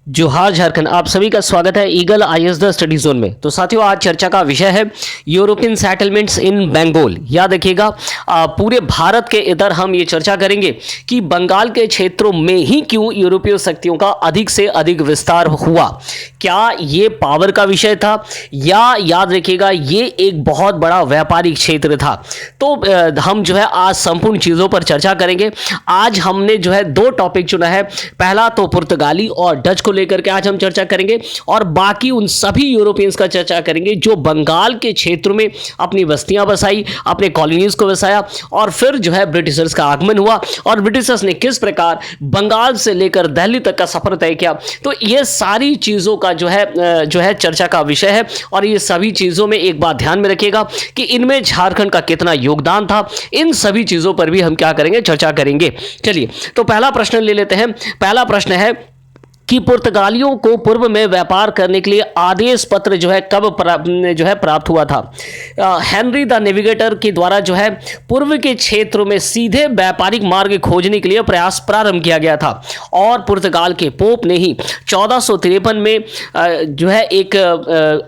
जोहार झारखंड। आप सभी का स्वागत है eagle IAS the study zone में। तो साथियों, आज चर्चा का विषय है यूरोपियन सेटलमेंट्स इन बंगाल। याद रखिएगा, पूरे भारत के इधर हम ये चर्चा करेंगे कि बंगाल के क्षेत्रों में ही क्यों यूरोपीय शक्तियों का अधिक से अधिक विस्तार हुआ। क्या ये पावर का विषय था या याद रखिएगा ये एक बहुत बड़ा व्यापारिक क्षेत्र था। तो हम जो है आज संपूर्ण चीज़ों पर चर्चा करेंगे। आज हमने जो है दो टॉपिक चुना है। पहला तो पुर्तगाली और डच को लेकर के आज हम चर्चा करेंगे और बाकी उन सभी यूरोपियंस का चर्चा करेंगे जो बंगाल के क्षेत्र में अपनी बस्तियां बसाई, अपने कॉलोनीज को बसाया और फिर जो है ब्रिटिशर्स का आगमन हुआ और ब्रिटिशर्स ने किस प्रकार बंगाल से लेकर दिल्ली तक का सफर तय किया। तो ये सारी चीज़ों का जो है चर्चा का विषय है और ये सभी चीज़ों में एक बात ध्यान में रखिएगा कि इनमें झारखंड का कितना योगदान था। इन सभी चीज़ों पर भी हम क्या करेंगे, चर्चा करेंगे। चलिए, तो पहला प्रश्न ले लेते हैं। पहला प्रश्न है कि पुर्तगालियों को पूर्व में व्यापार करने के लिए आदेश पत्र जो है कब प्राप्त हुआ था। हेनरी द नेविगेटर के द्वारा जो है पूर्व के क्षेत्रों में सीधे व्यापारिक मार्ग खोजने के लिए प्रयास प्रारंभ किया गया था और पुर्तगाल के पोप ने ही 1453 में जो है एक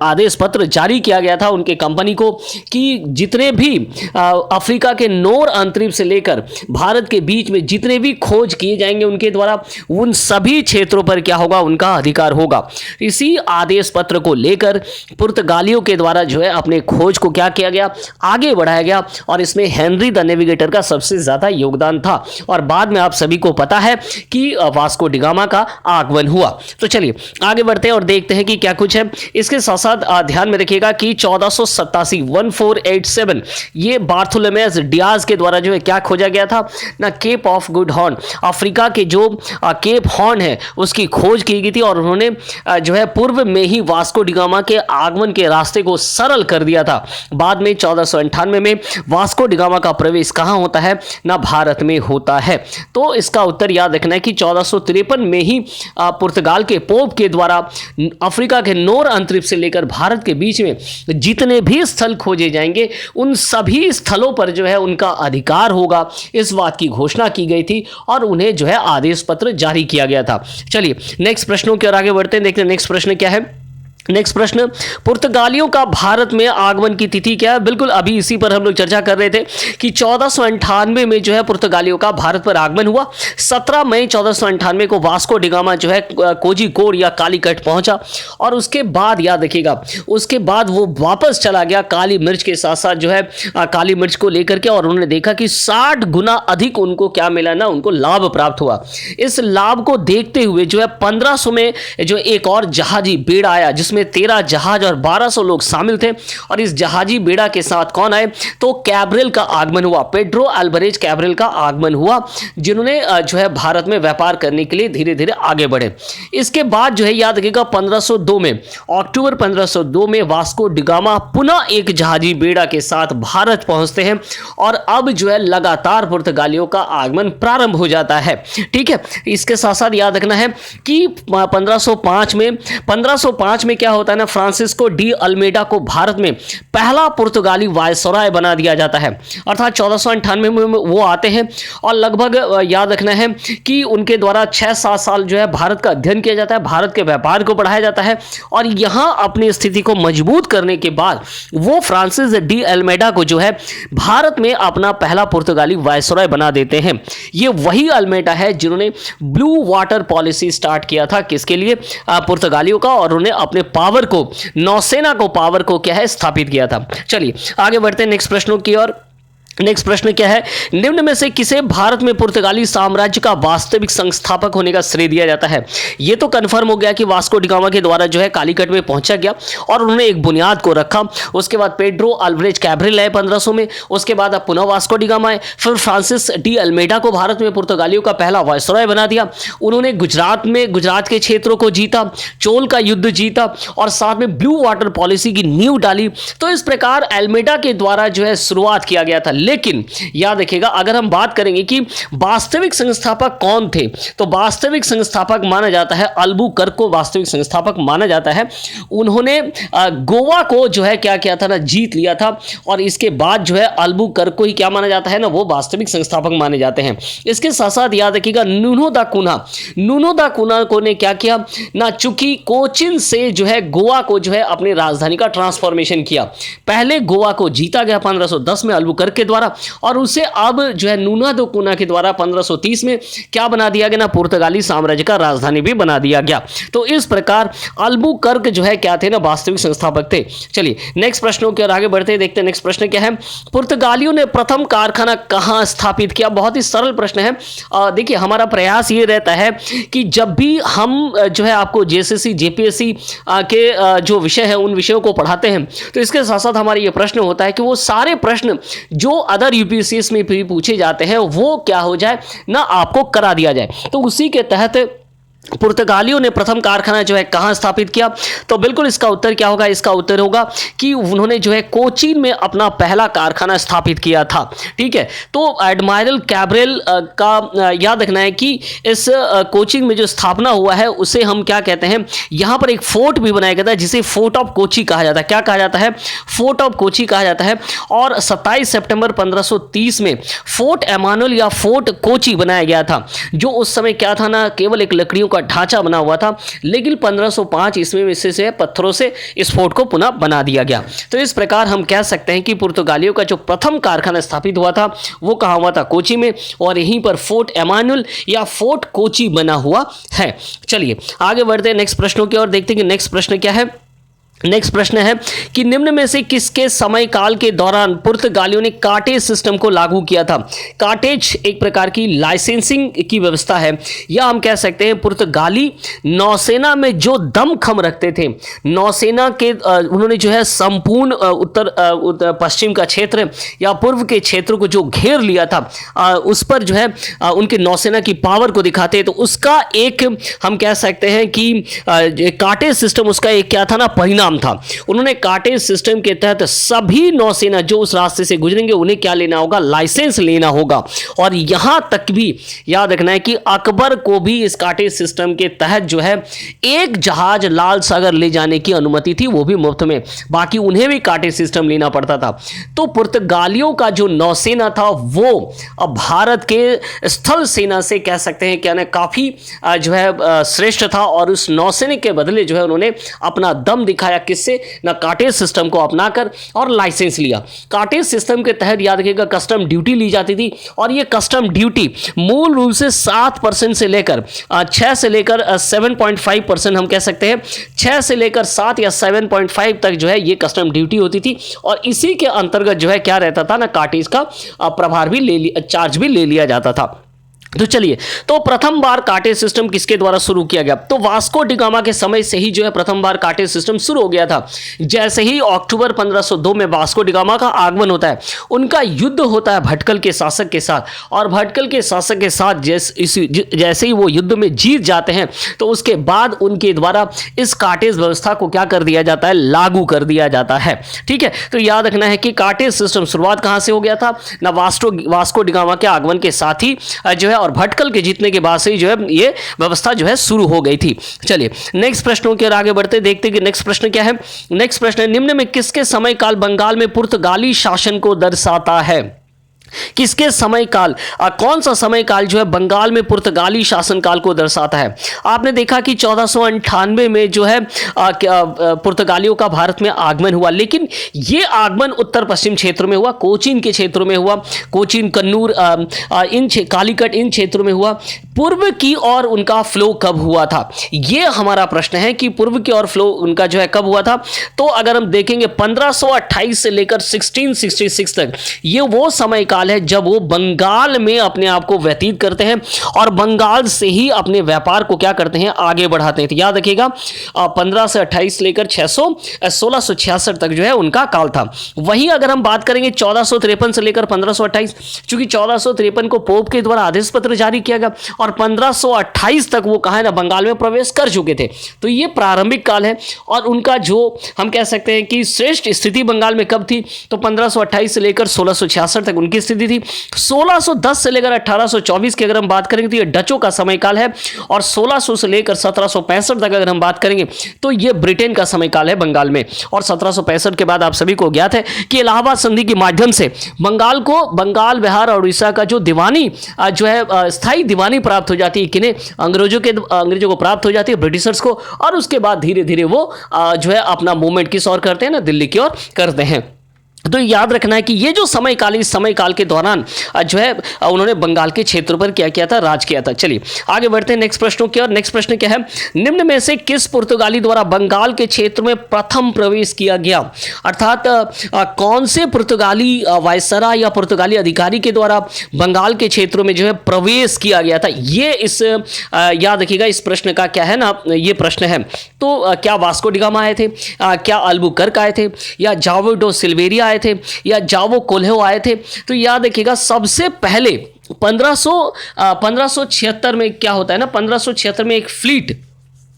आदेश पत्र जारी किया गया था उनके कंपनी को कि जितने भी अफ्रीका के नॉर्थ अंतरिक्ष से लेकर भारत के बीच में जितने भी खोज किए जाएंगे उनके द्वारा, उन सभी क्षेत्रों पर क्या होगा, उनका अधिकार होगा। इसी आदेश पत्र को लेकर पुर्तगालियों के द्वारा जो है अपने खोज को क्या किया गया, आगे बढ़ाया गया और इसमें हेनरी द नेविगेटर का सबसे ज्यादा योगदान था। और बाद में आप सभी को पता है कि वास्को डी गामा का आगमन हुआ। तो चलिए आगे बढ़ते हैं और देखते हैं कि क्या कुछ है। इसके साथ साथ ध्यान में रखिएगा कि 1487 ये बार्थोलोमेस डियाज के द्वारा जो है क्या खोजा गया था ना, Cape of Good Horn, Africa के जो केप हॉर्न है उसकी खोज की गई थी और उन्होंने जो है पूर्व में ही वास्को डी गामा के आगमन के रास्ते को सरल कर दिया था। बाद में 1498 में वास्को डी गामा का प्रवेश कहां होता है ना, भारत में होता है। तो इसका उत्तर याद रखना है कि 1453 में ही पुर्तगाल के पोप के द्वारा अफ्रीका के नॉर्थ अंतरिक्ष से लेकर भारत के बीच में जितने भी स्थल खोजे जाएंगे उन सभी स्थलों पर जो है उनका अधिकार होगा, इस बात की घोषणा की गई थी और उन्हें जो है आदेश पत्र जारी किया गया था। चलिए नेक्स्ट प्रश्नों की ओर आगे बढ़ते हैं। देखते हैं नेक्स्ट प्रश्न क्या है। नेक्स्ट प्रश्न, पुर्तगालियों का भारत में आगमन की तिथि क्या है। बिल्कुल अभी इसी पर हम लोग चर्चा कर रहे थे कि 1498 में जो है पुर्तगालियों का भारत पर आगमन हुआ। 17 मई 1498 को वास्को डी गामा जो है कोझिकोड या कालीकट पहुंचा और उसके बाद याद रखिएगा, उसके बाद वो वापस चला गया काली मिर्च के साथ साथ जो है काली मिर्च को लेकर के, और उन्होंने देखा कि 60 गुना अधिक उनको क्या मिला ना, उनको लाभ प्राप्त हुआ। इस लाभ को देखते हुए जो है 1500 में जो एक और जहाजी बेड़ा आया जिसमें 13 जहाज और 1200 लोग शामिल थे और इस जहाजी बेड़ा के साथ कौन आए तो कैब्रल का आगमन हुआ, पेड्रो अल्वारेज कैब्रल का आगमन हुआ, जिन्होंने जो है भारत में व्यापार करने के लिए धीरे धीरे आगे बढ़े। इसके बाद जो है याद रखिएगा 1502 में, अक्टूबर 1502 में वास्को डी गामा पुनः एक जहाजी बेड़ा के साथ भारत पहुंचते हैं और अब जो है लगातार पुर्तगालियों का आगमन प्रारंभ हो जाता है। ठीक है, इसके साथ साथ याद रखना है कि 1505 में क्या होता है ना, फ्रांसिस्को डी अल्मेडा को भारत में पहला पुर्तगाली वायसराय बना दिया जाता है। अर्थात 1498 में वो आते हैं और लगभग याद रखना है कि उनके द्वारा 6-7 साल जो है भारत का अध्ययन किया जाता है, भारत के व्यापार को बढ़ाया जाता है और यहां अपनी स्थिति को मजबूत करने के बाद वो फ्रांसिस डी अल्मेडा को जो है भारत में अपना पहला पुर्तगाली वायसराय बना देते हैं। ये वही अल्मेडा है जिन्होंने ब्लू वाटर पॉलिसी स्टार्ट किया था, किसके लिए, पुर्तगालियों का, और उन्हें अपने पावर को, नौसेना को पावर को क्या है स्थापित किया था। चलिए आगे बढ़ते हैं नेक्स्ट प्रश्नों की ओर। नेक्स्ट प्रश्न क्या है, निम्न में से किसे भारत में पुर्तगाली साम्राज्य का वास्तविक संस्थापक होने का श्रेय दिया जाता है। यह तो कंफर्म हो गया कि वास्को डी गामा के द्वारा जो है कालीकट में पहुंचा गया और उन्होंने एक बुनियाद को रखा। उसके बाद पेड्रो अल्वारेज कैब्रल आए 1500 में, उसके बाद अब पुनः वास्को डी गामा आए, फिर फ्रांसिस डी अल्मेडा को भारत में पुर्तगालियों का पहला वायसराय बना दिया। उन्होंने गुजरात के क्षेत्रों को जीता, चोल का युद्ध जीता और साथ में ब्लू वाटर पॉलिसी की नींव डाली। तो इस प्रकार अल्मेडा के द्वारा जो है शुरुआत किया गया था। लेकिन याद रखिएगा, अगर हम बात करेंगे कि वास्तविक संस्थापक कौन थे, तो वास्तविक संस्थापक माना जाता है अल्बुकर्क को वास्तविक संस्थापक माना जाता है। उन्होंने गोवा को जो है क्या किया था ना, जीत लिया था, और इसके बाद जो है अल्बुकर्क को ही क्या माना जाता है ना, वो वास्तविक संस्थापक माने जाते हैं। इसके साथ साथ याद रखिएगा नुनो दा कुना को ने क्या किया ना, चूंकि कोचिन से जो है गोवा को जो है अपनी राजधानी का ट्रांसफॉर्मेशन किया। पहले गोवा को जीता गया 1510 में अल्बुकर्क के द्वारा, और उसे अब जो है नुनो दा कुना के द्वारा 1530 में क्या बना दिया गया ना, पुर्तगाली साम्राज्य का राजधानी भी बना दिया गया। तो इस प्रकार अल्बुकर्क जो है क्या थे ना, वास्तविक संस्थापक थे। चलिए नेक्स्ट प्रश्नों की ओर आगे बढ़ते हैं, देखते हैं नेक्स्ट प्रश्न क्या है। पुर्तगालियों ने प्रथम कारखाना कहां स्थापित किया? बहुत ही सरल प्रश्न है। देखिए हमारा प्रयास ये रहता है कि जब भी हम जो है आपको जेएसएससी जेपीएससी के जो विषय है उन विषयों को पढ़ाते हैं, तो इसके साथ साथ हमारा ये प्रश्न होता है कि वो सारे प्रश्न जो अदर यूपीएससी में भी पूछे जाते हैं वो क्या हो जाए ना, आपको करा दिया जाए। तो उसी के तहत पुर्तगालियों ने प्रथम कारखाना जो है कहां स्थापित किया? तो बिल्कुल इसका उत्तर क्या होगा? इसका उत्तर होगा कि उन्होंने जो है कोचीन में अपना पहला कारखाना स्थापित किया था। ठीक है, तो एडमायरल कैब्रेल का याद रखना है कि इस कोचीन में जो स्थापना हुआ है उसे हम क्या कहते हैं, यहां पर एक फोर्ट भी बनाया गया था जिसे फोर्ट ऑफ कोची कहा जाता है। क्या कहा जाता है? फोर्ट ऑफ कोची कहा जाता है। और 27 सितंबर 1530 में फोर्ट एमानुएल या फोर्ट कोची बनाया गया था, जो उस समय क्या था ना, केवल एक लकड़ियों का ढांचा बना हुआ था, लेकिन 1505 ईस्वी में से पत्थरों से इस फोर्ट को पुनः बना दिया गया। तो इस प्रकार हम कह सकते हैं कि पुर्तगालियों का जो प्रथम कारखाना स्थापित हुआ था वो कहां हुआ था? कोची में, और यहीं पर फोर्ट एमानुएल या फोर्ट कोची बना हुआ है। चलिए आगे बढ़ते हैं नेक्स्ट प्रश्नों की ओर, देखते हैं कि नेक्स्ट प्रश्न क्या है। नेक्स्ट प्रश्न है कि निम्न में से किसके समय काल के दौरान पुर्तगालियों ने कार्टेज सिस्टम को लागू किया था? कार्टेज एक प्रकार की लाइसेंसिंग की व्यवस्था है, या हम कह सकते हैं पुर्तगाली नौसेना में जो दमखम रखते थे, नौसेना के उन्होंने जो है संपूर्ण उत्तर पश्चिम का क्षेत्र या पूर्व के क्षेत्र को जो घेर लिया था, उस पर जो है उनके नौसेना की पावर को दिखाते हैं। तो उसका एक हम कह सकते हैं कि कार्टेज सिस्टम उसका एक क्या था ना, परिणाम था। उन्होंने कार्टेज सिस्टम के तहत सभी नौसेना जो उस रास्ते से गुजरेंगे उन्हें क्या लेना होगा? लाइसेंस लेना होगा। और यहां तक भी याद रखना है कि अकबर को भी इस कार्टेज सिस्टम के तहत जो है एक जहाज लाल सागर ले जाने की अनुमति थी, वो भी मुफ्त में, बाकी उन्हें भी कार्टेज सिस्टम लेना पड़ता था। तो पुर्तगालियों का जो नौसेना था वो अब भारत के स्थल सेना से कह सकते हैं क्या ना, काफी जो है श्रेष्ठ था, और उस नौसेना के बदले जो है उन्होंने अपना दम दिखाया, किससे ना, कार्टेज सिस्टम को अपनाकर, और लाइसेंस लिया। कार्टेज सिस्टम के तहत याद रखिएगा कस्टम ड्यूटी ली जाती थी, और ये कस्टम ड्यूटी मूल रूप से 7% से लेकर 6 से लेकर 7.5% हम कह सकते हैं, 6 से लेकर 7 या 7.5 तक जो है ये कस्टम ड्यूटी होती थी। और इसी के अंतर्गत जो है क्या रहता था ना, कार्टेज का प्रभार भी चार्ज भी ले लिया जाता था। तो चलिए, तो प्रथम बार कार्टेज सिस्टम किसके द्वारा शुरू किया गया? तो वास्को डी गामा के समय से ही जो है प्रथम बार कार्टेज सिस्टम शुरू हो गया था। जैसे ही अक्टूबर 1502 में वास्को डी गामा का आगमन होता है, उनका युद्ध होता है भटकल के शासक के साथ, और भटकल के शासक के साथ जैसे ही वो युद्ध में जीत जाते हैं, तो उसके बाद उनके द्वारा इस कार्टेज व्यवस्था को क्या कर दिया जाता है? लागू कर दिया जाता है। ठीक है, तो याद रखना है कि कार्टेज सिस्टम शुरुआत कहां से हो गया था ना, वास्को डी गामा के आगमन के साथ ही जो है, और भटकल के जीतने के बाद से ही जो है ये व्यवस्था जो है शुरू हो गई थी। चलिए नेक्स्ट प्रश्नों की ओर आगे बढ़ते देखते हैं कि नेक्स्ट प्रश्न क्या है। नेक्स्ट प्रश्न है, निम्न में किसके समय काल बंगाल में पुर्तगाली शासन को दर्शाता है? किसके समय काल, कौन सा समय काल जो है बंगाल में पुर्तगाली शासनकाल को दर्शाता है? आपने देखा कि 1498 में जो है पुर्तगालियों का भारत में आगमन हुआ, लेकिन ये आगमन उत्तर पश्चिम क्षेत्र में हुआ, कोचीन के क्षेत्रों में हुआ, कोचीन, कन्नूर, कालीकट इन क्षेत्रों में हुआ। पूर्व की ओर उनका फ्लो कब हुआ था? ये हमारा प्रश्न है कि पूर्व की ओर फ्लो उनका जो है कब हुआ था। तो अगर हम देखेंगे 1528 से लेकर 1666 तक, ये वो समय काल है जब वो बंगाल में अपने आप को व्यतीत करते हैं और बंगाल से ही अपने व्यापार को क्या करते हैं, आगे बढ़ाते हैं। तो याद रखिएगा 15 से 28 लेकर 1666 तक जो है उनका काल था। वहीं अगर हम बात करेंगे 1453 से लेकर 1528, चूंकि 1453 को पोप के द्वारा आदेश पत्र जारी किया गया और 1528 तक वो कहा है ना बंगाल में प्रवेश कर चुके थे। तो ये प्रारंभिक काल है और उनका जो हम कह सकते हैं कि श्रेष्ठ स्थिति बंगाल में कब थी, तो 1528 से लेकर 1666 तक उनकी स्थिति थी। 1610 से लेकर 1824 की अगर हम बात करेंगे तो ये डचों का समय काल है और 1600 से लेकर 1765 तक अगर हम बात करेंगे तो ये ब्रिटेन का समय काल है बंगाल में। और 1765 के बाद आप सभी को ज्ञात है कि इलाहाबाद संधि के माध्यम से बंगाल, बिहार और उड़ीसा का जो दीवानी जो है स्थायी दीवानी प्राप्त हो जाती है किन्हें, अंग्रेजों को प्राप्त हो जाती है, ब्रिटिशर्स को। और उसके बाद धीरे धीरे वो जो है अपना मूवमेंट किस ओर करते हैं ना, दिल्ली की ओर करते हैं। तो याद रखना है कि ये जो समयकाल, इस समयकाल के दौरान जो है उन्होंने बंगाल के क्षेत्रों पर क्या किया था, राज किया था। चलिए आगे बढ़ते हैं नेक्स्ट प्रश्नों की ओर। नेक्स्ट प्रश्न क्या है, निम्न में से किस पुर्तगाली द्वारा बंगाल के क्षेत्र में प्रथम प्रवेश किया गया, अर्थात कौन से पुर्तगाली वायसरा या पुर्तगाली अधिकारी के द्वारा बंगाल के क्षेत्रों में जो है प्रवेश किया गया था। ये इस याद रखिएगा इस प्रश्न का क्या है ना, ये प्रश्न है। तो क्या वास्को डी गामा आए थे, क्या अल्बुकर्क आए थे, या जावो डो सिल्वेरिया आए थे, या जावो कोल्हो आए थे। तो याद रखिएगा सबसे पहले 1576 में क्या होता है ना, 1576 में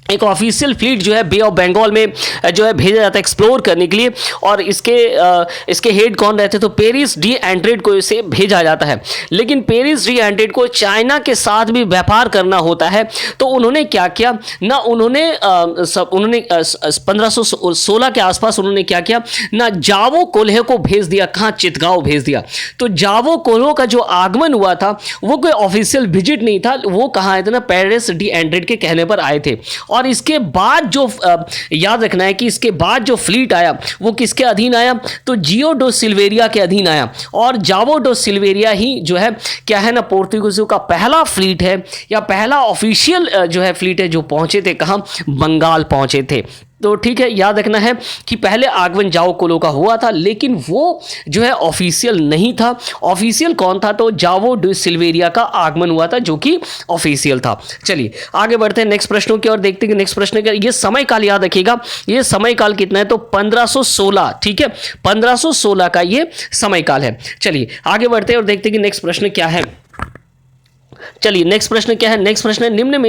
एक ऑफिशियल फ्लीट जो है बे ऑफ बंगाल में जो है भेजा जाता है एक्सप्लोर करने के लिए। और इसके हेड कौन रहते, तो पेरिस डी एंड्रेड को इसे भेजा जाता है। लेकिन पेरिस डी एंड्रेड को चाइना के साथ भी व्यापार करना होता है। तो उन्होंने क्या किया ना, उन्होंने 1516 के आसपास उन्होंने क्या किया ना, जावो कोल्हे को भेज दिया। कहाँ, चितगांव भेज दिया। तो जावो कोल्हो का जो आगमन हुआ था वो कोई ऑफिशियल विजिट नहीं था, वो कहाँ आए थे ना, पेरिस डी एंड्रेड के कहने पर आए थे। और इसके बाद जो याद रखना है कि इसके बाद जो फ्लीट आया वो किसके अधीन आया, तो जियो डो सिल्वेरिया के अधीन आया। और जावो डो सिल्वेरिया ही जो है क्या है ना, पोर्तुगीजों का पहला फ्लीट है या पहला ऑफिशियल जो है फ्लीट है जो पहुंचे थे कहां, बंगाल पहुंचे थे। तो ठीक है, याद रखना है कि पहले आगमन जावो कोल्हो का हुआ था लेकिन वो जो है ऑफिशियल नहीं था। ऑफिशियल कौन था, तो जावो डो सिल्वेरिया का आगमन हुआ था जो कि ऑफिशियल था। चलिए आगे बढ़ते हैं नेक्स्ट प्रश्नों की ओर। देखते हैं नेक्स्ट प्रश्न का ये समय काल याद रखिएगा, ये समय काल कितना है, तो 1516। ठीक है, 1516 का ये समय काल है। चलिए आगे बढ़ते हैं और देखते हैं कि नेक्स्ट प्रश्न क्या है। चलिए नेक्स्ट प्रश्न क्या है, नेक्स्ट प्रश्न है निम्न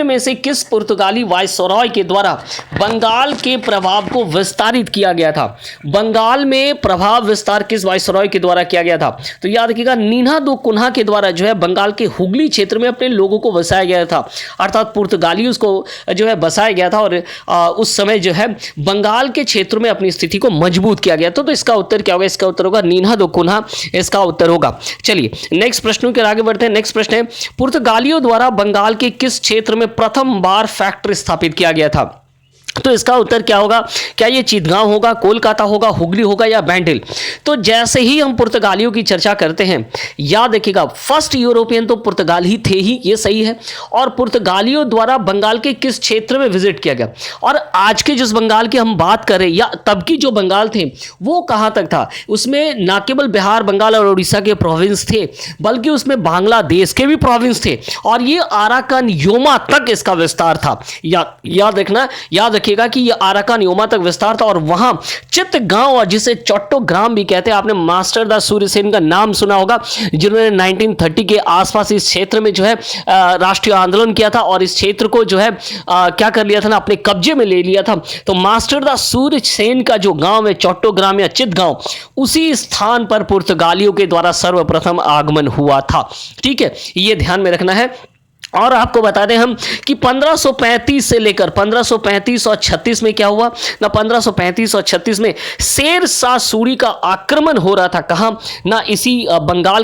में से किस पुर्तगाली वायसरॉय के द्वारा बंगाल के प्रभाव को विस्तारित किया गया था। बंगाल में प्रभाव विस्तार किस वायसरॉय के द्वारा किया गया था, तो याद रखिएगा नीना दो कुन्हा के द्वारा जो है बंगाल के हुगली क्षेत्र में अपने लोगों को बसाया गया था। अर्थात पुर्तगालियों को जो है बसाया गया था और उस समय जो है बंगाल के क्षेत्र में अपनी स्थिति को मजबूत किया गया। तो इसका उत्तर क्या होगा, इसका उत्तर होगा नीना दो कुन्हा, इसका उत्तर होगा। चलिए नेक्स्ट प्रश्नों के आगे बढ़ते हैं। नेक्स्ट प्रश्न है पुर्तगालियों द्वारा बंगाल के किस क्षेत्र में प्रथम बार फैक्ट्री स्थापित किया गया था। तो इसका उत्तर क्या होगा, क्या ये चितगांव होगा, कोलकाता होगा, हुगली होगा या बैंडेल। तो जैसे ही हम पुर्तगालियों की चर्चा करते हैं याद रखिएगा फर्स्ट यूरोपियन तो पुर्तगाल ही थे ही, ये सही है। और पुर्तगालियों द्वारा बंगाल के किस क्षेत्र में विजिट किया गया, और आज के जिस बंगाल की हम बात करें या तब की जो बंगाल थे वो कहाँ तक था, उसमें ना केवल बिहार, बंगाल और उड़ीसा के प्रोविंस थे बल्कि उसमें बांग्लादेश के भी प्रोविंस थे और ये आराकान योमा तक इसका विस्तार था। याद रखना, याद रखिएगा कि ये आराकान योमा तक विस्तार था। और वहां चित्तगांव, और जिसे चट्टोग्राम भी कहते हैं, आपने मास्टर दा सूर्यसेन का नाम सुना होगा जिन्होंने 1930 के आसपास इस क्षेत्र में जो है राष्ट्रीय आंदोलन किया था और इस क्षेत्र को जो है क्या कर लिया था ना, अपने कब्जे में ले लिया था। तो मास्टर दा सूर्यसेन का जो गांव है चट्टोग्राम या चित्तगांव, उसी स्थान पर पुर्तगालियों के द्वारा सर्वप्रथम आगमन हुआ था। ठीक है, ये ध्यान में रखना है। और आपको बता दें हम कि 1535 से लेकर 1535 और 36 में क्या हुआ ना, 1535 और 36 में शेर शाह सूरी का आक्रमण हो रहा था। कहाँ ना, इसी बंगाल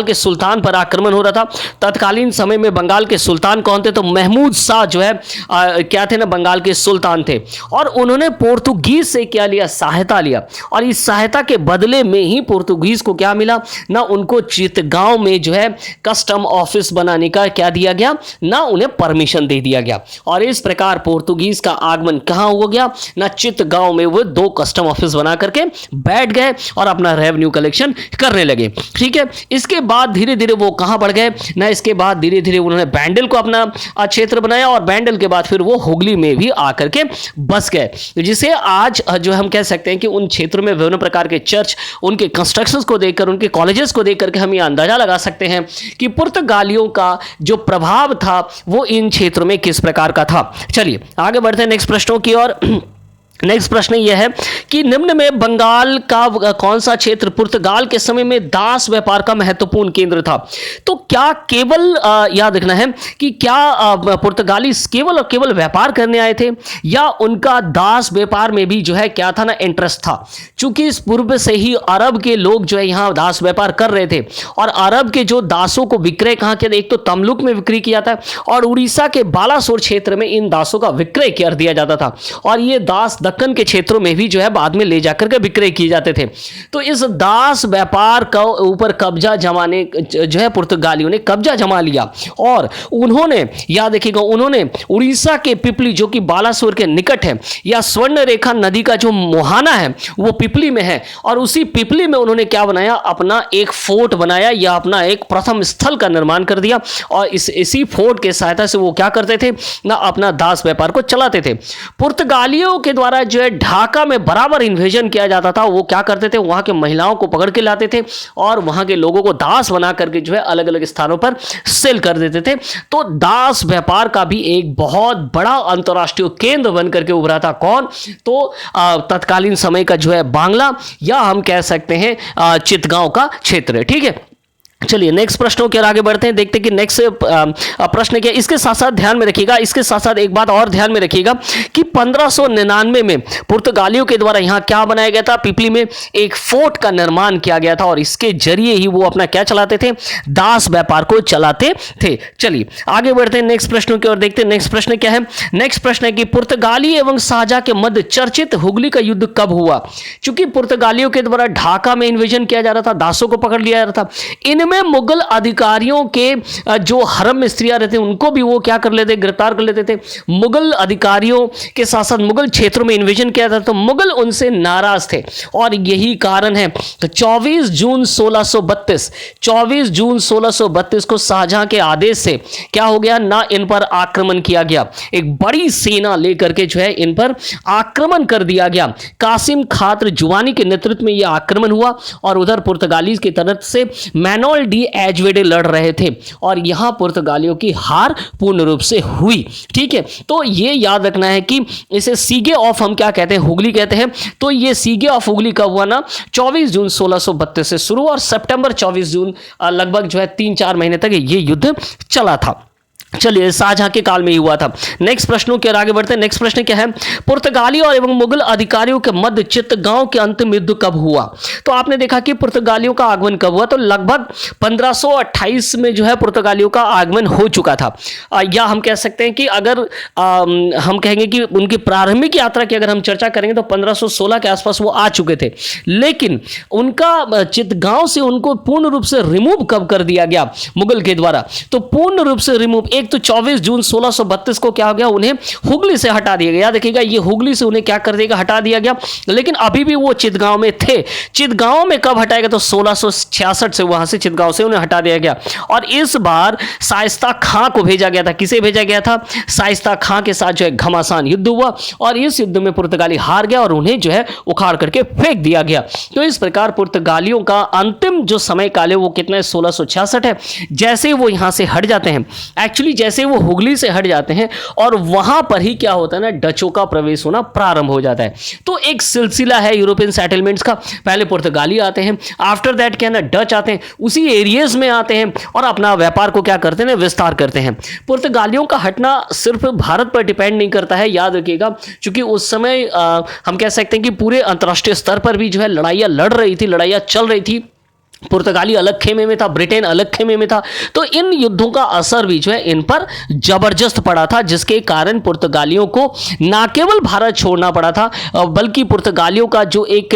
के सुल्तान पर आक्रमण हो रहा था। तत्कालीन समय में बंगाल के सुल्तान कौन थे, तो महमूद शाह जो है क्या थे ना, बंगाल के सुल्तान थे। और उन्होंने पोर्तुगीज से क्या लिया, सहायता लिया। और इस सहायता के बदले में ही पोर्तुगीज को क्या मिला ना, उनको चितगांव में जो है कस्टम ऑफिस बनाने का क्या दिया गया, ना उन्हें परमिशन दे दिया गया। और इस प्रकार पोर्तुगीज का आगमन कहां हो गया, ना चितगांव में वो 2 कस्टम ऑफिस बना करके बैठ गए और अपना रेवेन्यू कलेक्शन करने लगे। ठीक है, इसके बाद धीरे धीरे वो कहां बढ़ गए ना, इसके बाद धीरे धीरे उन्होंने बैंडल को अपना क्षेत्र बनाया और बैंडल के बाद फिर वो हुगली में भी आकर के बस गए, जिसे आज जो हम कह सकते हैं कि उन क्षेत्रों में विभिन्न प्रकार के चर्च, उनके कंस्ट्रक्शंस को देखकर, उनके कॉलेजेस को देखकर के हम ये अंदाजा लगा सकते हैं कि पुर्तगालियों का जो प्रभाव था वो इन क्षेत्रों में किस प्रकार का था। चलिए आगे बढ़ते हैं नेक्स्ट प्रश्नों की ओर। नेक्स्ट प्रश्न यह है कि निम्न में बंगाल का कौन सा क्षेत्र पुर्तगाल के समय में दास व्यापार का महत्वपूर्ण केंद्र था। तो क्या केवल याद रखना है कि क्या पुर्तगाली केवल और केवल व्यापार करने आए थे, या उनका दास व्यापार में भी जो है क्या था ना, इंटरेस्ट था। चूंकि इस पूर्व से ही अरब के लोग जो है यहाँ दास व्यापार कर रहे थे, और अरब के जो दासों को विक्रय कहाँ किया, एक तो तमलुक में विक्रय किया था और उड़ीसा के बालासोर क्षेत्र में इन दासों का विक्रय कर दिया जाता था, और ये दास दक्कन के क्षेत्रों में भी जो है बाद में ले जाकर के विक्रय किए जाते थे। तो इस दास व्यापार का ऊपर कब्जा जमाने जो है पुर्तगालियों ने कब्जा जमा लिया, और उन्होंने याद रखिएगा, उन्होंने उड़ीसा के पिपली जो कि बालासोर के निकट है, या स्वर्ण रेखा नदी का जो मुहाना है वो पिपली में है, और उसी पिपली में उन्होंने क्या बनाया, अपना एक फोर्ट बनाया, या अपना एक प्रथम स्थल का निर्माण कर दिया, और इसी फोर्ट के सहायता से वो क्या करते थे ना, अपना दास व्यापार को चलाते थे। पुर्तगालियों के द्वारा जो है ढाका में बराबर इन्वेजन किया जाता था। वो क्या करते थे, वहां के महिलाओं को पकड़ के लाते थे और वहां के लोगों को दास बना करके जो है अलग अलग स्थानों पर सेल कर देते थे। तो दास व्यापार का भी एक बहुत बड़ा अंतर्राष्ट्रीय केंद्र बन करके उभरा था। कौन, तो तत्कालीन समय का जो है बांग्ला, या हम कह सकते हैं चितगांव का क्षेत्र। ठीक है, चलिए नेक्स्ट प्रश्नों के आगे बढ़ते हैं, देखते हैं कि नेक्स्ट प्रश्न क्या। इसके साथ साथ ध्यान में रखिएगा, इसके साथ साथ एक बात और ध्यान में रखिएगा कि 1599 में पुर्तगालियों के द्वारा यहां क्या बनाया गया था, पिपली में एक फोर्ट का निर्माण किया गया था, और इसके जरिए ही वो अपना क्या चलाते थे, दास व्यापार को चलाते थे। चलिए आगे बढ़ते हैं नेक्स्ट प्रश्नों की ओर, देखते हैं नेक्स्ट प्रश्न क्या है। नेक्स्ट प्रश्न है कि पुर्तगाली एवं शाहजहां के मध्य चर्चित हुगली का युद्ध कब हुआ। चूंकि पुर्तगालियों के द्वारा ढाका में इन्वेजन किया जा रहा था, दासों को पकड़ लिया जा रहा था, इनमें मुगल अधिकारियों के जो हरम में स्त्रियां रहते उनको भी वो क्या कर लेते, गिरफ्तार कर लेते थे। मुगल अधिकारियों के साथ साथ मुगल क्षेत्रों में इन्वेजन किया था, तो मुगल उनसे नाराज थे, और यही कारण है तो 24 जून 1632 को शाहजहां के आदेश से क्या हो गया ना, इन पर आक्रमण किया गया। एक बड़ी सेना लेकर के जो है इन पर आक्रमण कर दिया गया। कासिम खातर जुवानी के नेतृत्व में यह आक्रमण हुआ, और उधर पुर्तगाली की तरफ से मैनुअल डी एजवेडे लड़ रहे थे, और यहां पुर्तगालियों की हार पूर्ण रूप से हुई। ठीक है, तो ये याद रखना है कि इसे सीगे ऑफ हम क्या कहते हैं, हुगली कहते हैं। तो ये सीगे ऑफ हुगली कब हुआ ना, 24 जून 1632 से शुरू, और सितंबर 24 जून लगभग जो है 3-4 महीने तक ये युद्ध चला था। चलिए शाहजहां के काल में ही हुआ था। नेक्स्ट प्रश्नों के आगे बढ़ते हैं। नेक्स्ट प्रश्न क्या है, पुर्तगाली और एवं मुगल अधिकारियों के मध्य चित्तगांव के अंतिम युद्ध कब हुआ। तो आपने देखा कि पुर्तगालियों का आगमन कब हुआ, तो लगभग 1528 में जो है पुर्तगालियों का आगमन हो चुका था। या हम कह सकते हैं कि अगर हम कहेंगे कि उनकी प्रारंभिक यात्रा की अगर हम चर्चा करेंगे तो 1516 के आसपास वो आ चुके थे, लेकिन उनका चित्तगांव से उनको पूर्ण रूप से रिमूव कब कर दिया गया मुगल के द्वारा। तो पूर्ण रूप से रिमूव, एक तो 24 जून 1632 को क्या हो गया, उन्हें हुगली से हटा दिया गया। देखिएगा ये हुगली से उन्हें क्या कर देगा, हटा दिया गया, लेकिन अभी भी वो चितगांव में थे। चितगांव में कब हटाया गया, तो 1666 से वहां से चितगांव से उन्हें हटा दिया गया। और इस बार शाइस्ता खां को भेजा गया था। किसे भेजा गया था, शाइस्ता खां के साथ जो है घमासान युद्ध हुआ, और इस युद्ध में पुर्तगाली हार गया और उन्हें जो है उखाड़ करके फेंक दिया गया। तो इस प्रकार पुर्तगालियों का अंतिम जो समय काल है वो कितना है, 1666 है। जैसे वो यहां से हट जाते हैं, एक्चुअली जैसे वो हुगली से हट जाते हैं, और वहां पर ही क्या होता है ना, डचों का प्रवेश होना प्रारंभ हो जाता है। तो एक सिलसिला है यूरोपियन सेटलमेंट्स का। पहले पुर्तगाली आते हैं, आफ्टर दैट क्या ना डच आते हैं, उसी एरियाज में आते हैं और अपना व्यापार को क्या करते हैं, विस्तार करते हैं। पुर्तगालियों का हटना सिर्फ भारत पर डिपेंड नहीं करता है, याद रखिएगा, क्योंकि उस समय हम कह सकते हैं कि पूरे अंतर्राष्ट्रीय स्तर पर भी जो है लड़ाइयां लड़ रही थी, लड़ाइयां चल रही थी। पुर्तगाली अलग खेमे में था, ब्रिटेन अलग खेमे में था। तो इन युद्धों का असर भी जो है इन पर जबरदस्त पड़ा था, जिसके कारण पुर्तगालियों को ना केवल भारत छोड़ना पड़ा था, बल्कि पुर्तगालियों का जो एक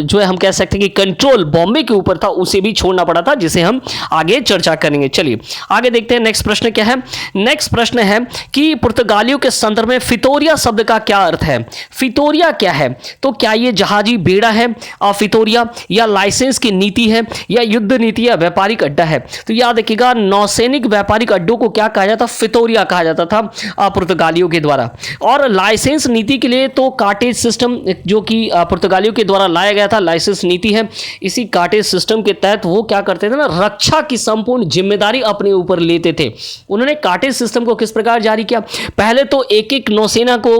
जो है हम कह सकते हैं कि कंट्रोल बॉम्बे के ऊपर था, उसे भी छोड़ना पड़ा था, जिसे हम आगे चर्चा करेंगे। चलिए आगे देखते हैं नेक्स्ट प्रश्न क्या है। नेक्स्ट प्रश्न है कि पुर्तगालियों के संदर्भ में फितोरिया शब्द का क्या अर्थ है। फितोरिया क्या है? तो क्या ये जहाजी बेड़ा है फितोरिया, या लाइसेंस की नीति है, या युद्ध नीति, या व्यापारिक अड्डा है? तो याद रखिएगा, नौसैनिक व्यापारिक अड्डों को क्या कहा जाता? फितोरिया कहा जाता था पुर्तगालियों के द्वारा। और लाइसेंस नीति के लिए तो कार्टेज सिस्टम जो कि पुर्तगालियों के द्वारा लाया गया था, लाइसेंस नीति है। इसी कार्टेज सिस्टम के तहत वो क्या करते थे ना, रक्षा की संपूर्ण जिम्मेदारी अपने ऊपर लेते थे। उन्होंने कार्टेज सिस्टम को किस प्रकार जारी किया? पहले तो एक एक नौसेना को,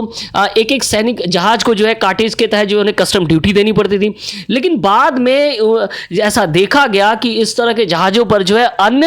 एक एक सैनिक जहाज को जो है कार्टेज के तहत जो उन्हें कस्टम ड्यूटी देनी पड़ती थी। लेकिन बाद में ऐसा देखा गया कि इस तरह के जहाज़ों पर जो है अन्य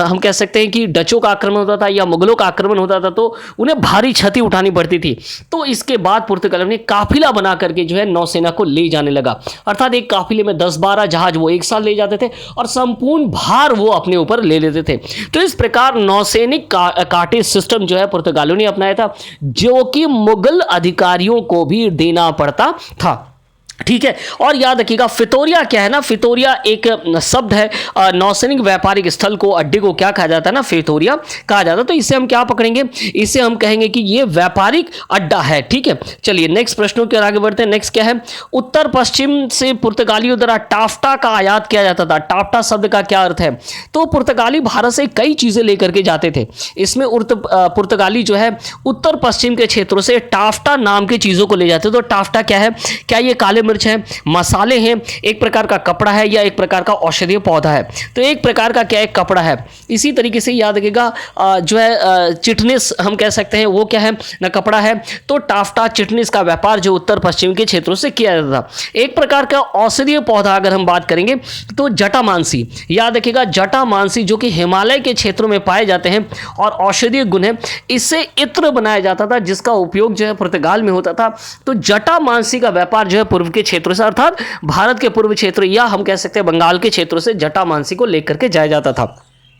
हम कह सकते हैं कि डचों का आक्रमण होता था या मुगलों का आक्रमण होता था, तो उन्हें भारी क्षति उठानी पड़ती थी। तो इसके बाद पुर्तगाल ने काफिला बना करके जो है नौसेना को ले जाने लगा, अर्थात एक काफिले में 10-12 जहाज वो एक साथ ले जाते थे और संपूर्ण भार वो अपने ऊपर ले लेते थे। तो इस प्रकार नौसैनिक कार्टेज सिस्टम जो है पुर्तगालियों ने अपनाया था, जो कि मुगल अधिकारियों को भी देना पड़ता था। ठीक है, और याद रखिएगा फितोरिया क्या है ना, फितोरिया एक शब्द है, नौसैनिक व्यापारिक स्थल को, अड्डे को क्या कहा जाता है ना, फितोरिया कहा जाता है। तो इसे हम क्या पकड़ेंगे? इसे हम कहेंगे कि ये व्यापारिक अड्डा है। ठीक है, चलिए नेक्स्ट प्रश्नों की ओर आगे बढ़ते हैं। नेक्स्ट क्या है? उत्तर पश्चिम से पुर्तगालियों द्वारा टाफ्टा का आयात किया जाता था। टाफ्टा शब्द का क्या अर्थ है? तो पुर्तगाली भारत से कई चीजें लेकर के जाते थे। इसमें पुर्तगाली जो है उत्तर पश्चिम के क्षेत्रों से टाफ्टा नाम की चीजों को ले जाते। तो टाफ्टा क्या है? क्या ये काले मिर्च है, मसाले हैं, एक प्रकार का कपड़ा है, या एक प्रकार का औषधीय पौधा है? तो एक प्रकार का क्या है? कपड़ा है। इसी तरीके से याद रखिएगा जो है चिटनिस हम कह सकते हैं, वो क्या है ना, कपड़ा है। तो टाफ्टा चिटनिस का व्यापार जो उत्तर पश्चिम के क्षेत्रों से किया जाता था। एक प्रकार का औषधीय पौधा अगर हम बात करेंगे तो जटामांसी, याद रखिएगा जटामांसी जो कि हिमालय के क्षेत्रों में पाए जाते हैं और औषधीय गुण है। इससे इत्र बनाया जाता था, जिसका उपयोग जो है पुर्तगाल में होता था। तो जटामांसी का व्यापार जो है पूर्व के क्षेत्रों से, अर्थात भारत के पूर्व क्षेत्र या हम कह सकते हैं बंगाल के क्षेत्रों से जटामांसी को लेकर के जाया जाता था।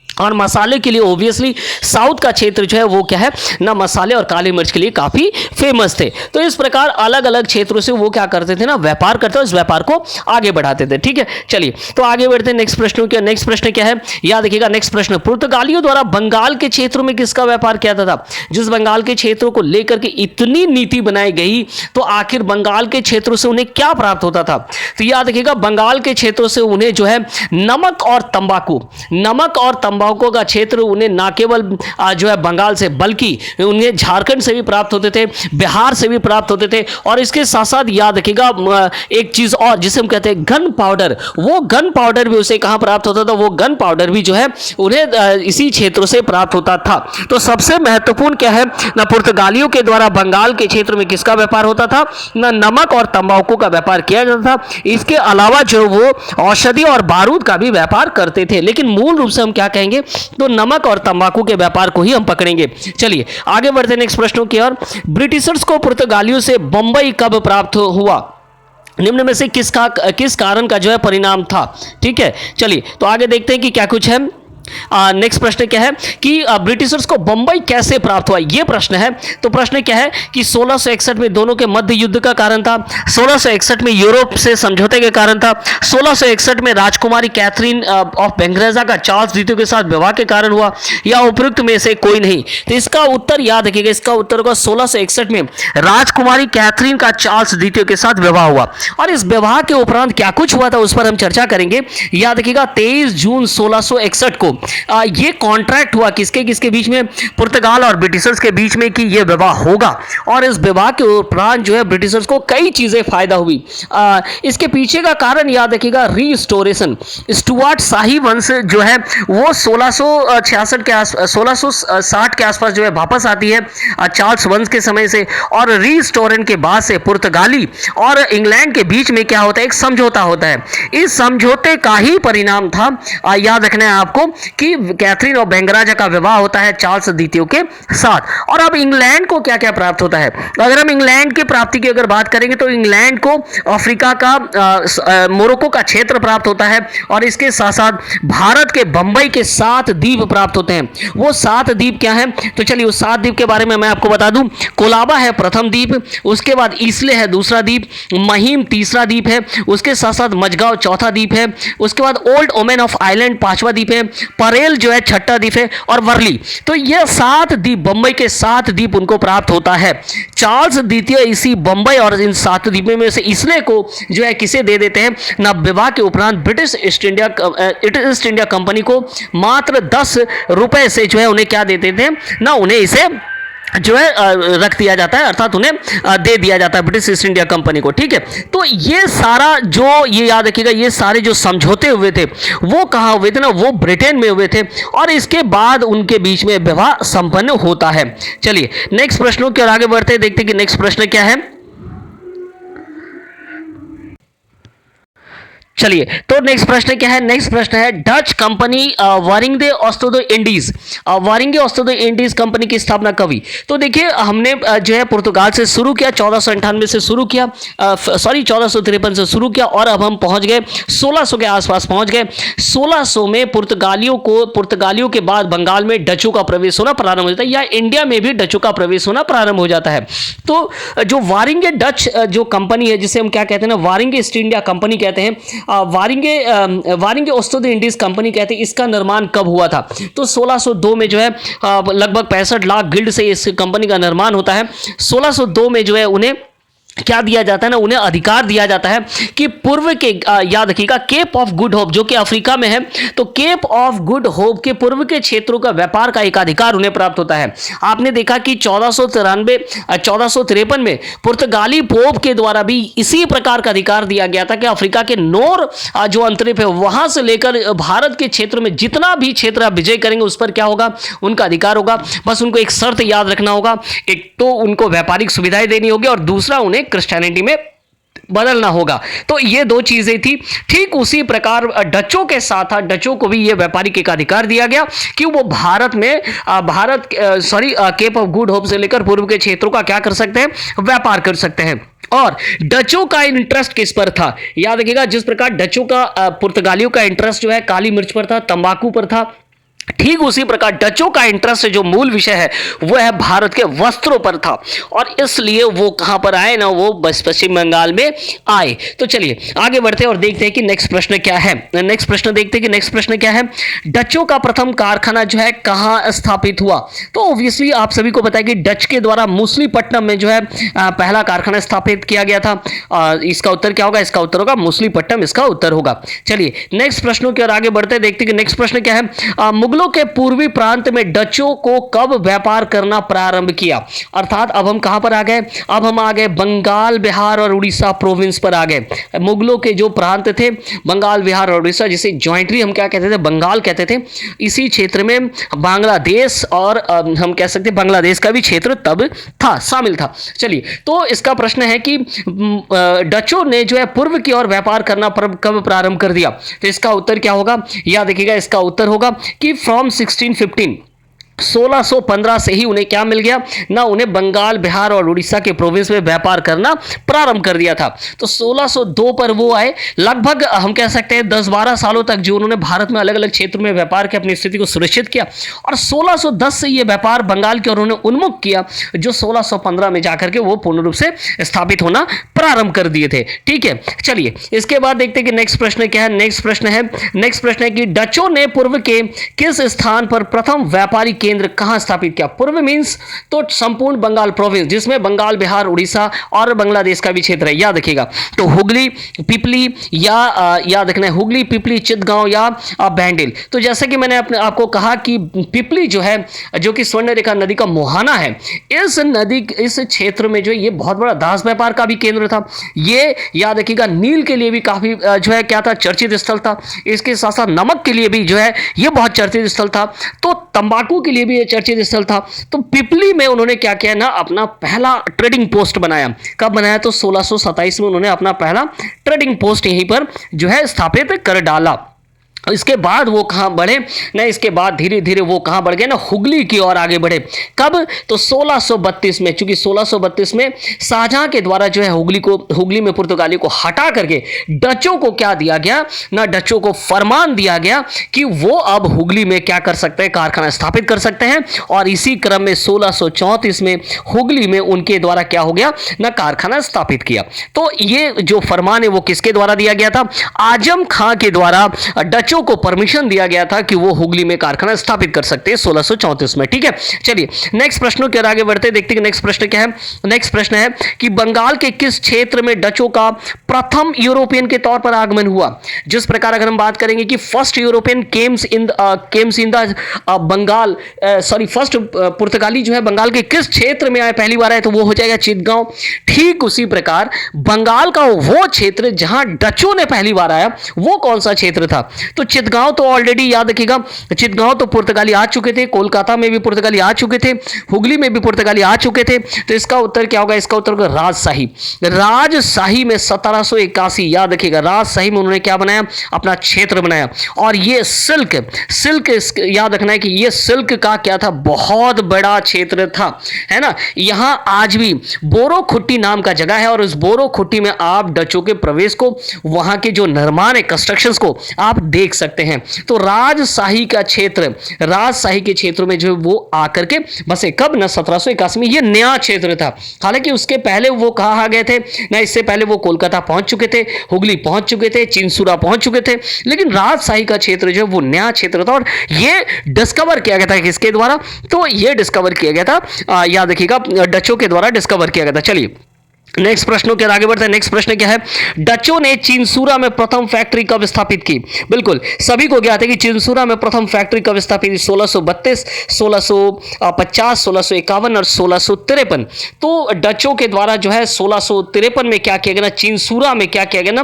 और मसाले के लिए ओब्वियसली साउथ का क्षेत्र जो है वो क्या है ना, मसाले और काली मिर्च के लिए काफी फेमस थे। तो इस प्रकार अलग अलग क्षेत्रों से वो क्या करते थे ना, व्यापार करते, इस व्यापार को आगे बढ़ाते थे। ठीक है, चलिए तो आगे बढ़ते हैं नेक्स्ट प्रश्न के। नेक्स्ट प्रश्न क्या है? याद रखिएगा नेक्स्ट प्रश्न, पुर्तगालियों द्वारा बंगाल के क्षेत्रों में किसका व्यापार किया था? जिस बंगाल के क्षेत्रों को लेकर के इतनी नीति बनाई गई, तो आखिर बंगाल के क्षेत्रों से उन्हें क्या प्राप्त होता था? तो याद रखिएगा बंगाल के क्षेत्रों से उन्हें जो है नमक और तंबाकू का क्षेत्र उन्हें ना केवल जो है बंगाल से, बल्कि उन्हें झारखंड से भी प्राप्त होते थे, बिहार से भी प्राप्त होते थे। और इसके साथ साथ याद रखिएगा एक चीज और जिसे हम कहते हैं गन पाउडर, वो गन पाउडर भी उसे कहां प्राप्त होता था? वो गन पाउडर भी जो है उन्हें इसी क्षेत्रों से प्राप्त होता था। तो सबसे महत्वपूर्ण क्या है ना, पुर्तगालियों के द्वारा बंगाल के क्षेत्र में किसका व्यापार होता था ना, नमक और तंबाकू का व्यापार किया जाता था। इसके अलावा जो वो औषधि और बारूद का भी व्यापार करते थे। लेकिन मूल रूप से हम क्या कहेंगे, तो नमक और तंबाकू के व्यापार को ही हम पकड़ेंगे। चलिए आगे बढ़ते हैं नेक्स्ट प्रश्नों की ओर। ब्रिटिशर्स को पुर्तगालियों से बंबई कब प्राप्त हुआ? निम्न में से किस कारण का जो है परिणाम था? ठीक है, चलिए तो आगे देखते हैं कि क्या कुछ है। नेक्स्ट प्रश्न क्या है कि ब्रिटिशर्स को बंबई कैसे प्राप्त हुआ, यह प्रश्न है। तो प्रश्न क्या है कि 1661 में दोनों के मध्य युद्ध का कारण था, 1661 में यूरोप से समझौते के कारण था, 1661 में राजकुमारी कैथरीन ऑफ बेंगरेजा का चार्ल्स द्वितीय के साथ विवाह के कारण हुआ, या उपयुक्त में से कोई नहीं? तो इसका उत्तर याद रखिएगा, इसका उत्तर होगा 1661 में राजकुमारी कैथरीन का चार्ल्स द्वितीय के साथ विवाह हुआ। और इस विवाह के उपरांत क्या कुछ हुआ था उस पर हम चर्चा करेंगे। याद रखिएगा 23 जून 1661 को ये कॉन्ट्रैक्ट हुआ किसके किसके बीच में, पुर्तगाल और ब्रिटिशर्स के बीच में, कि ये विवाह होगा। और इस विवाह के उपरांत जो है ब्रिटिशर्स को कई चीजें फायदा हुई। इसके पीछे का कारण याद रखिएगा रीस्टोरेशन। स्टुअर्ट शाही वंश जो है वो 1666 के 1660 के आसपास जो है वापस आती है चार्ल्स वंश के समय से। और रीस्टोरेशन के बाद से पुर्तगाली और इंग्लैंड के बीच में क्या होता है, एक समझौता होता है। इस समझौते का ही परिणाम था, याद रखना है आपको, कि कैथरीन और बेंगराजा का विवाह होता है चार्ल्स द्वितीय के साथ। और अब इंग्लैंड को क्या क्या प्राप्त होता है? अगर हम इंग्लैंड की प्राप्ति की अगर बात करेंगे तो इंग्लैंड को अफ्रीका का मोरक्को का क्षेत्र प्राप्त होता है, और इसके साथ साथ भारत के बंबई के 7 द्वीप प्राप्त होते हैं। वो 7 द्वीप क्या है? तो चलिए उस 7 द्वीप के बारे में मैं आपको बता दूं। कोलाबा है प्रथम द्वीप, उसके बाद ईसले है दूसरा द्वीप, महिम तीसरा द्वीप है, उसके साथ साथ मजगांव चौथा द्वीप है, उसके बाद ओल्ड ओमेन ऑफ आइलैंड पांचवा द्वीप है, परेल जो है छठा द्वीप है, और वर्ली। तो ये 7 द्वीप, बंबई के 7 द्वीप उनको प्राप्त होता है। चार्ल्स द्वितीय इसी बंबई और इन 7 द्वीपों में से इसले को जो है किसे दे देते हैं ना, विवाह के उपरांत ब्रिटिश ईस्ट इंडिया कंपनी को मात्र 10 रुपए से जो है उन्हें क्या देते थे ना, उन्हें इसे जो है रख दिया जाता है, अर्थात उन्हें दे दिया जाता है ब्रिटिश ईस्ट इंडिया कंपनी को। ठीक है, तो ये सारा जो, ये याद रखिएगा, ये सारे जो समझौते हुए थे वो कहाँ हुए थे ना, वो ब्रिटेन में हुए थे, और इसके बाद उनके बीच में विवाह संपन्न होता है। चलिए नेक्स्ट प्रश्नों की ओर आगे बढ़ते हैं, देखते हैं कि नेक्स्ट प्रश्न क्या है। चलिए तो नेक्स्ट प्रश्न क्या है? नेक्स्ट प्रश्न है डच कंपनी वारिंगे ओस्टोदो इंडीज, वारिंगे ओस्टोदो इंडीज कंपनी की स्थापना कब हुई? तो देखिए हमने जो है पुर्तगाल से शुरू किया, 1498 से शुरू किया, 1453 से शुरू किया, और अब हम पहुंच गए 1600 के आसपास पहुंच गए। 1600 में पुर्तगालियों के बाद बंगाल में डचों का प्रवेश होना प्रारंभ हो जाता है, या इंडिया में भी डचों का प्रवेश होना प्रारंभ हो जाता है। तो जो वारिंगे डच जो कंपनी है, जिसे हम क्या कहते हैं ना, वारिंगे ईस्ट इंडिया कंपनी कहते हैं, वारिंगे ओस्टोदो इंडीज कंपनी कहते हैं, इसका निर्माण कब हुआ था? तो 1602 में जो है लगभग 65 लाख गिल्ड से इस कंपनी का निर्माण होता है। 1602 में जो है उन्हें क्या दिया जाता है ना, उन्हें अधिकार दिया जाता है कि पूर्व के याद रखिएगा केप ऑफ गुड होप जो कि अफ्रीका में है, तो केप ऑफ गुड होप के पूर्व के क्षेत्रों का व्यापार का एक अधिकार उन्हें प्राप्त होता है। आपने देखा कि 1453 में पुर्तगाली पोप के द्वारा भी इसी प्रकार का अधिकार दिया गया था कि अफ्रीका के नोर जो अंतरिप है वहां से लेकर भारत के क्षेत्र में जितना भी क्षेत्र आप विजय करेंगे उस पर क्या होगा, उनका अधिकार होगा। बस उनको एक शर्त याद रखना होगा, एक तो उनको व्यापारिक सुविधाएं देनी होगी, और दूसरा उन्हें क्रिश्चियनिटी में बदलना होगा। तो ये 2 चीजें थी। ठीक उसी प्रकार डचों के साथ था, डचों को भी ये व्यापारिक एक अधिकार दिया गया कि वो भारत में केप ऑफ गुड होप से लेकर पूर्व के क्षेत्रों का क्या कर सकते हैं, व्यापार कर सकते हैं। और डचों का इंटरेस्ट किस पर था? याद रखिएगा, जिस प्रकार डचों का पुर्तगालियों का इंटरेस्ट जो है काली मिर्च पर था, तंबाकू पर था, ठीक उसी प्रकार डचों का इंटरेस्ट जो मूल विषय है वो है भारत के वस्त्रों पर था, और इसलिए वो कहां पर आए ना, वो पश्चिम बंगाल में आए। तो चलिए आगे बढ़ते हैं और देखते हैं कि नेक्स्ट प्रश्न क्या है। नेक्स्ट प्रश्न देखते हैं कि नेक्स्ट प्रश्न क्या है। डचों का प्रथम कारखाना जो है कहां स्थापित हुआ? तो ऑब्वियसली आप सभी को पता है कि डच के द्वारा मुसलीपट्टनम में जो है पहला कारखाना स्थापित किया गया था। इसका उत्तर क्या होगा? इसका उत्तर होगा मुसलीपट्टनम, इसका उत्तर होगा। चलिए नेक्स्ट प्रश्नों की ओर आगे बढ़ते हैं, देखते हैं कि नेक्स्ट प्रश्न क्या है। मुगलों के पूर्वी प्रांत में डचों को कब व्यापार करना प्रारंभ किया? अर्थात अब हम कहां पर आ गए? अब हम आ गए बंगाल, बिहार और उड़ीसा प्रोविंस पर आ गए। मुगलों के जो प्रांत थे बंगाल, बिहार और उड़ीसा, जिसे जॉइंटली हम क्या कहते थे, बंगाल कहते थे, इसी क्षेत्र में बांग्लादेश और हम कह सकते हैं बांग्लादेश का भी क्षेत्र तब था, शामिल था। चलिए तो इसका प्रश्न है कि डचों ने जो है पूर्व की ओर व्यापार करना कब प्रारंभ कर दिया? तो इसका उत्तर क्या होगा? याद रखिएगा, इसका उत्तर होगा कि फ्रॉम 1615 से ही उन्हें क्या मिल गया ना, उन्हें बंगाल, बिहार और उड़ीसा के प्रोविंस में व्यापार करना प्रारंभ कर दिया था। तो 1602 पर वो आए, लगभग हम कह सकते हैं 10-12 सालों तक जो उन्होंने भारत में अलग अलग क्षेत्रों में व्यापार की अपनी स्थिति को सुनिश्चित किया, और 1610 से ये व्यापार बंगाल की ओर उन्होंने उन्मुख किया, जो 1615 में जाकर के वो पूर्ण रूप से स्थापित होना प्रारंभ कर दिए थे। ठीक है, चलिए इसके बाद देखते हैं कि नेक्स्ट प्रश्न क्या है। नेक्स्ट प्रश्न है कि डचों ने पूर्व के किस स्थान पर प्रथम व्यापारी केंद्र कहां स्थापित किया? पूर्व मींस तो संपूर्ण बंगाल प्रोविंस, जिसमें बंगाल, बिहार, उड़ीसा और बांग्लादेश का भी क्षेत्र है। याद रखिएगा, तो हुगली, पिपली या याद रखना है हुगली, पिपली, चितगांव या बैंडेल। तो जैसे कि मैंने आपको कहा कि पिपली जो है, जो कि स्वर्णरेखा नदी का मुहाना है, इस क्षेत्र में जो ये बहुत बड़ा दास व्यापार का भी केंद्र था। ये याद रखिएगा नील के लिए भी काफी जो है क्या था, चर्चित स्थल था। इसके साथ साथ नमक के लिए भी जो है ये बहुत चर्चित स्थल था, तो तंबाकू के लिए भी ये चर्चित स्थल था। तो पिपली में उन्होंने क्या किया ना, अपना पहला ट्रेडिंग पोस्ट बनाया। कब बनाया? तो 1627 में उन्होंने अपना पहला ट्रेडिंग पोस्ट यहीं पर जो है स्थापित कर डाला। इसके बाद वो कहाँ बढ़े ना, इसके बाद धीरे धीरे वो कहाँ बढ़ गए ना, हुगली की ओर आगे बढ़े। कब? तो 1632 में, चूंकि 1632 में शाहजहां के द्वारा जो है हुगली में पुर्तगाली को हटा करके डचों को क्या दिया गया ना, डचों को फरमान दिया गया कि वो अब हुगली में क्या कर सकते हैं, कारखाना स्थापित कर सकते हैं। और इसी क्रम में 1634 में हुगली में उनके द्वारा क्या हो गया ना, कारखाना स्थापित किया। तो ये जो फरमान है वो किसके द्वारा दिया गया था? आजम खां के द्वारा डचों को परमिशन दिया गया था कि वो हुगली में कारखाना स्थापित कर सकते हैं 1634 में। ठीक है, चलिए नेक्स्ट प्रश्नों की ओर आगे बढ़ते हैं, देखते हैं नेक्स्ट प्रश्न क्या है। नेक्स्ट प्रश्न है कि बंगाल के किस क्षेत्र में डचों का प्रथम यूरोपियन के तौर पर आगमन हुआ? जिस प्रकार अगर हम बात करेंगे कि first European cames in the Bengal, sorry first पुर्तगाली जो है बंगाल के किस क्षेत्र में आए, पहली बार आए, तो वो हो जाएगा चितगांव। ठीक उसी प्रकार बंगाल का वो क्षेत्र जहां डचों ने पहली बार आया वो कौन सा क्षेत्र था? तो चितगांव तो ऑलरेडी याद रखिएगा, चितगांव तो पुर्तगाली आ चुके थे, कोलकाता में भी पुर्तगाली आ चुके थे, हुगली में भी पुर्तगाली आ चुके थे। तो इसका उत्तर क्या होगा? इसका उत्तर होगा राजशाही। राजशाही में 1781, याद रखिएगा, राजशाही में उन्होंने क्या बनाया? अपना क्षेत्र बनाया। और ये सिल्क याद रखना है कि ये सिल्क का क्या था? बहुत बड़ा क्षेत्र था, है ना। यहां आज भी बोरो खुट्टी नाम का जगह है और उस बोरो खुट्टी में आप डचों के प्रवेश को, वहां के जो निर्माण है, कंस्ट्रक्शंस को आप देख सकते हैं। तो राजशाही का क्षेत्र, राजशाही के क्षेत्र में जो वो आकर के बसे, कब ना 1781 में। ये नया क्षेत्र था, हालांकि उसके पहले वो कहाँ गए थे ना, इससे पहले वो कोलकाता पहुंच चुके थे, हुगली पहुंच चुके थे, चिंसूरा पहुंच चुके थे, लेकिन राजशाही का क्षेत्र जो वो नया क्षेत्र था। और ये डिस्कवर किया गया था किसके द्वारा? तो ये डिस्कवर किया गया था, याद रखिएगा, डचों के द्वारा डिस्कवर किया गया था। चलिए नेक्स्ट प्रश्नों के आगे बढ़ते हैं। नेक्स्ट प्रश्न क्या है? डचों ने चिंसूरा में प्रथम फैक्ट्री कब स्थापित की? बिल्कुल सभी को ज्ञात है कि चिंसूरा में प्रथम फैक्ट्री कब स्थापित की? 1632, 1650, 1651 और 1653। तो डचों के द्वारा जो है 1653 में क्या किया गया ना, चिंसूरा में क्या किया गया ना,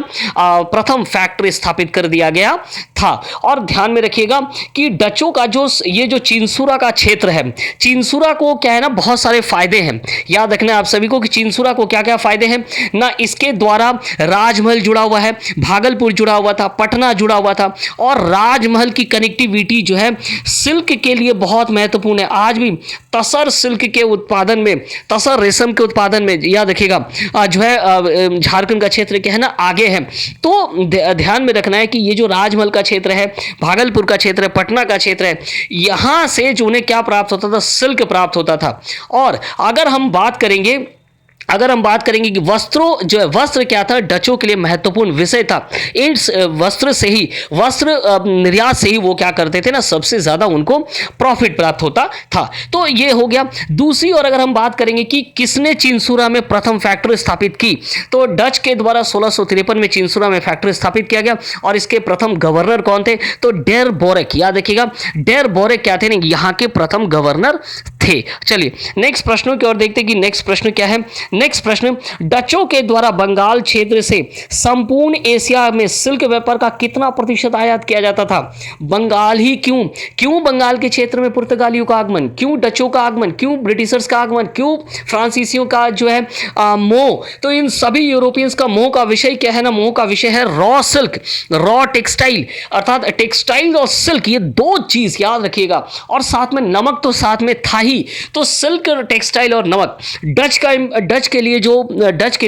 प्रथम फैक्ट्री स्थापित कर दिया गया था। और ध्यान में रखिएगा कि डचों का जो ये जो चिंसूरा का क्षेत्र है, चिंसूरा को क्या है ना, बहुत सारे फायदे हैं। याद रखना है आप सभी को कि चिंसूरा को क्या क्या फायदे हैं ना, इसके द्वारा राजमहल जुड़ा हुआ है, भागलपुर जुड़ा हुआ था, पटना जुड़ा हुआ था। और राजमहल की कनेक्टिविटी जो है सिल्क के लिए बहुत महत्वपूर्ण है। आज भी तसर सिल्क के उत्पादन में, तसर रेशम के उत्पादन में, याद रखिएगा, जो है झारखंड का क्षेत्र क्या है ना, आगे है। तो ध्यान में रखना है कि ये जो राजमहल का क्षेत्र है, भागलपुर का क्षेत्र है, पटना का क्षेत्र है, यहां से जो उन्हें क्या प्राप्त होता था? सिल्क प्राप्त होता था। और अगर हम बात करेंगे कि वस्त्रों जो है, वस्त्र क्या था? डचों के लिए महत्वपूर्ण विषय था। इस वस्त्र से ही, वस्त्र निर्यात से ही वो क्या करते थे ना, सबसे ज्यादा उनको प्रॉफिट प्राप्त होता था। तो ये हो गया। दूसरी ओर अगर हम बात करेंगे कि किसने चिंसूरा में प्रथम फैक्ट्री स्थापित की, तो डच के द्वारा 1653 में चिंसूरा में फैक्ट्री स्थापित किया गया। और इसके प्रथम गवर्नर कौन थे? तो डेर बोरेक, याद रखिएगा, डेर बोरेक क्या थे ना, यहाँ के प्रथम गवर्नर थे। चलिए नेक्स्ट प्रश्नों की ओर देखते हैं कि नेक्स्ट प्रश्न क्या है। नेक्स्ट प्रश्न, डचों के द्वारा बंगाल क्षेत्र से संपूर्ण एशिया में सिल्क व्यापार का कितना प्रतिशत आयात किया जाता था? बंगाल ही क्यों बंगाल के क्षेत्र में पुर्तगालियों का आगमन, क्यों डचों का आगमन, क्यों ब्रिटिशर्स का आगमन, क्यों फ्रांसीसियों का जो है मोह? तो इन सभी यूरोपियंस का मोह का विषय क्या है ना, मोह का विषय है रॉ सिल्क, रॉ टेक्सटाइल, अर्थात टेक्सटाइल और सिल्क, ये दो चीज याद रखिएगा। और साथ में नमक तो साथ में था ही। तो सिल्क, टेक्सटाइल और नमक, डच के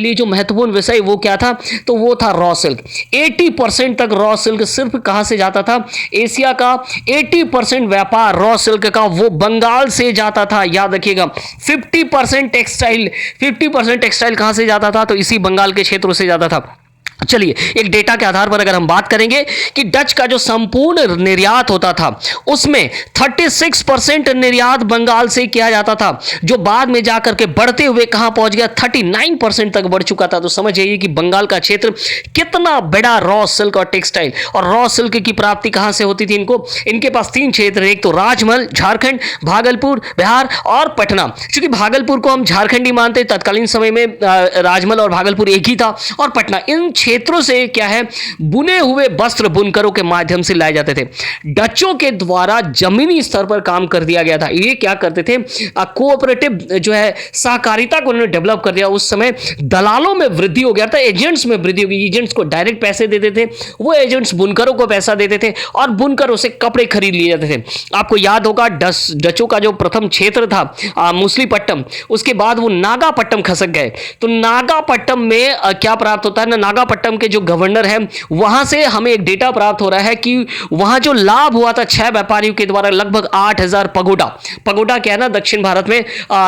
लिए जो महत्वपूर्ण विषय वो क्या था? तो वो था रॉ सिल्क। 80% तक रॉ सिल्क सिर्फ कहां से जाता था? एशिया का 80% व्यापार रॉ सिल्क का वो बंगाल से जाता था, याद रखिएगा। 50% टेक्सटाइल कहां से जाता था? तो इसी बंगाल के क्षेत्रों से जाता था। चलिए एक डेटा के आधार पर अगर हम बात करेंगे कि डच का जो संपूर्ण निर्यात होता था उसमें 36% निर्यात बंगाल से किया जाता था, जो बाद में जाकर के बढ़ते हुए कहां पहुंच गया? 39% तक बढ़ चुका था। तो समझ जाइए कि बंगाल का क्षेत्र कितना बड़ा रॉ सिल्क और टेक्सटाइल, और रॉ सिल्क की प्राप्ति कहां से होती थी इनको? इनके पास 3 क्षेत्र, एक तो राजमहल, झारखंड, भागलपुर, बिहार और पटना। क्योंकि भागलपुर को हम झारखंड ही मानते, तत्कालीन समय में राजमहल और भागलपुर एक ही था, और पटना, इन क्षेत्रों से क्या है, बुने हुए वस्त्र बुनकरों के माध्यम से लाए जाते थे। डचों के द्वारा जमीनी स्तर पर काम कर दिया गया था। ये क्या करते थे, कोऑपरेटिव जो है सहकारिता को उन्होंने डेवलप कर दिया। उस समय दलालों में वृद्धि हो गया था, एजेंट्स में वृद्धि हो गई। एजेंट्स को डायरेक्ट पैसे देते थे, वो एजेंट्स बुनकरों को पैसा देते थे और बुनकरों से कपड़े खरीद लिए जाते थे। आपको याद होगा डचों का जो प्रथम क्षेत्र था मुसलीपट्टम, उसके बाद वो नागापट्टम खसक गए। तो नागापट्टम में क्या प्राप्त होता है ना, नागापट्टम के जो गवर्नर है वहां से हमें एक डेटा प्राप्त हो रहा है कि वहां जो लाभ हुआ था 6 व्यापारियों के द्वारा, लगभग 8000 पगोडा। पगोडा क्या है ना, दक्षिण भारत में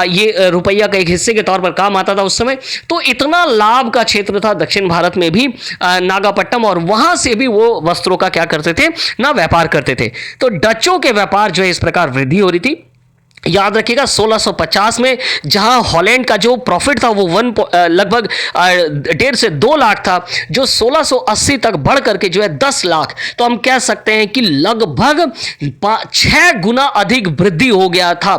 ये रुपया का एक हिस्से के तौर पर काम आता था उस समय। तो इतना लाभ का क्षेत्र था दक्षिण भारत में भी नागापट्टम, और वहां से भी वो वस्त्रों का क्या करते थे ना, व्यापार करते थे। तो डचों के व्यापार जो है इस प्रकार वृद्धि हो रही थी। याद रखिएगा 1650 में जहां हॉलैंड का जो प्रॉफिट था वो लगभग 1.5 से 2 लाख था, जो 1680 तक बढ़ करके जो है 10 लाख। तो हम कह सकते हैं कि लगभग 6 गुना अधिक वृद्धि हो गया था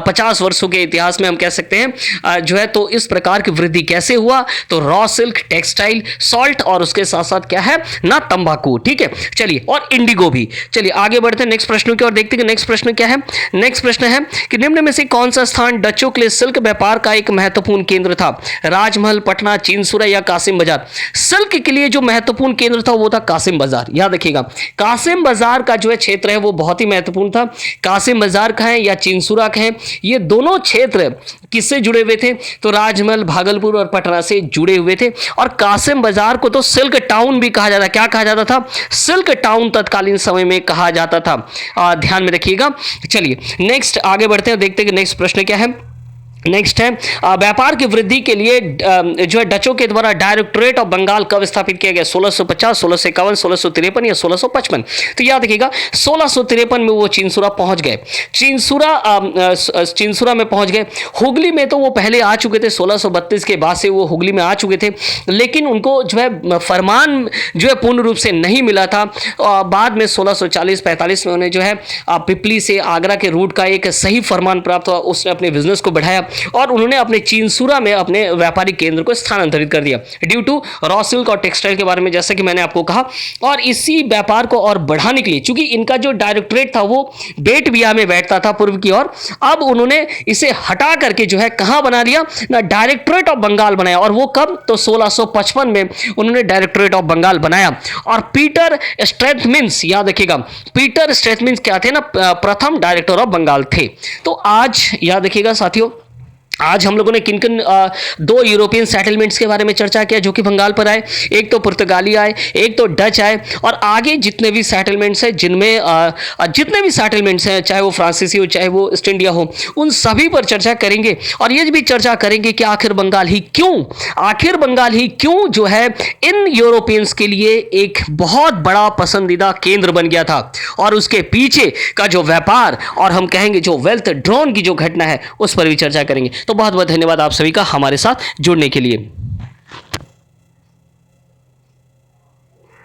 50 वर्षों के इतिहास में, हम कह सकते हैं जो है। तो इस प्रकार की वृद्धि कैसे हुआ, तो रॉ सिल्क, टेक्सटाइल, सॉल्ट और उसके साथ साथ क्या है ना, तंबाकू। ठीक है, चलिए, और इंडिगो भी। चलिए आगे बढ़ते हैं नेक्स्ट प्रश्न की ओर, देखते हैं नेक्स्ट प्रश्न क्या है। नेक्स्ट प्रश्न है कि निम्न में से कौन सा स्थान डचों के लिए सिल्क व्यापार का एक महत्वपूर्ण केंद्र था? राजमहल, पटना, चीनसुरा या कासिम बाजार? सिल्क के लिए जो महत्वपूर्ण केंद्र था वो था कासिम बाजार। याद रखिएगा, कासिम बाजार का जो है क्षेत्र है वो बहुत ही महत्वपूर्ण था। कासिम बाजार का है या चीनसुरा का है, ये दोनों क्षेत्र किससे जुड़े हुए थे? तो राजमहल, भागलपुर और पटना से जुड़े हुए थे। और कासिम बाजार को तो सिल्क टाउन भी कहा जाता। क्या कहा जाता था? सिल्क टाउन तत्कालीन समय में कहा जाता था। ध्यान में रखिएगा। चलिए नेक्स्ट आगे बढ़ते हैं, देखते हैं कि नेक्स्ट प्रश्न क्या है। नेक्स्ट है, व्यापार की वृद्धि के लिए जो है डचों के द्वारा डायरेक्टोरेट ऑफ बंगाल कब स्थापित किया गया? 1650, 1651, 1653 या 1655? तो याद रखिएगा 1653 में वो चीनसुरा पहुंच गए। चीनसुरा में पहुंच गए। हुगली में तो वो पहले आ चुके थे, 1632 के बाद से वो हुगली में आ चुके थे, लेकिन उनको जो है फरमान जो है पूर्ण रूप से नहीं मिला था। बाद में 1640-45 में उन्हें जो है पिपली से आगरा के रूट का एक सही फरमान प्राप्त हुआ। उसने अपने बिजनेस को बढ़ाया और उन्होंने अपने चीनसुरा में अपने व्यापारिक केंद्र को स्थानांतरित कर दिया ड्यू टू रॉ सिल्क और टेक्सटाइल के बारे में, जैसा कि मैंने आपको कहा। और इसी व्यापार को और बढ़ाने के लिए, चूंकि इनका जो डायरेक्टोरेट था वो बेटबिया में बैठता था पूर्व की ओर, अब उन्होंने इसे हटा करके जो है कहां बना लिया ना, डायरेक्टोरेट ऑफ बंगाल बनाया। और वो कब? तो 1655 में उन्होंने डायरेक्टोरेट ऑफ बंगाल बनाया। और पीटर स्ट्रैथमिन्स, याद रखिएगा पीटर स्ट्रैथमिन्स क्या थे ना, प्रथम डायरेक्टर ऑफ बंगाल थे। तो आज याद रखिएगा साथियों, आज हम लोगों ने किन किन 2 यूरोपियन सेटलमेंट्स के बारे में चर्चा किया जो कि बंगाल पर आए। एक तो पुर्तगाली आए, एक तो डच आए, और आगे जितने भी सेटलमेंट्स हैं, जिनमें जितने भी सेटलमेंट्स हैं, चाहे वो फ्रांसीसी हो चाहे वो ईस्ट इंडिया हो, उन सभी पर चर्चा करेंगे। और ये भी चर्चा करेंगे कि आखिर बंगाल ही क्यों जो है इन यूरोपियंस के लिए एक बहुत बड़ा पसंदीदा केंद्र बन गया था, और उसके पीछे का जो व्यापार और हम कहेंगे जो वेल्थ ड्रॉन की जो घटना है उस पर भी चर्चा करेंगे। तो बहुत बहुत धन्यवाद आप सभी का हमारे साथ जुड़ने के लिए।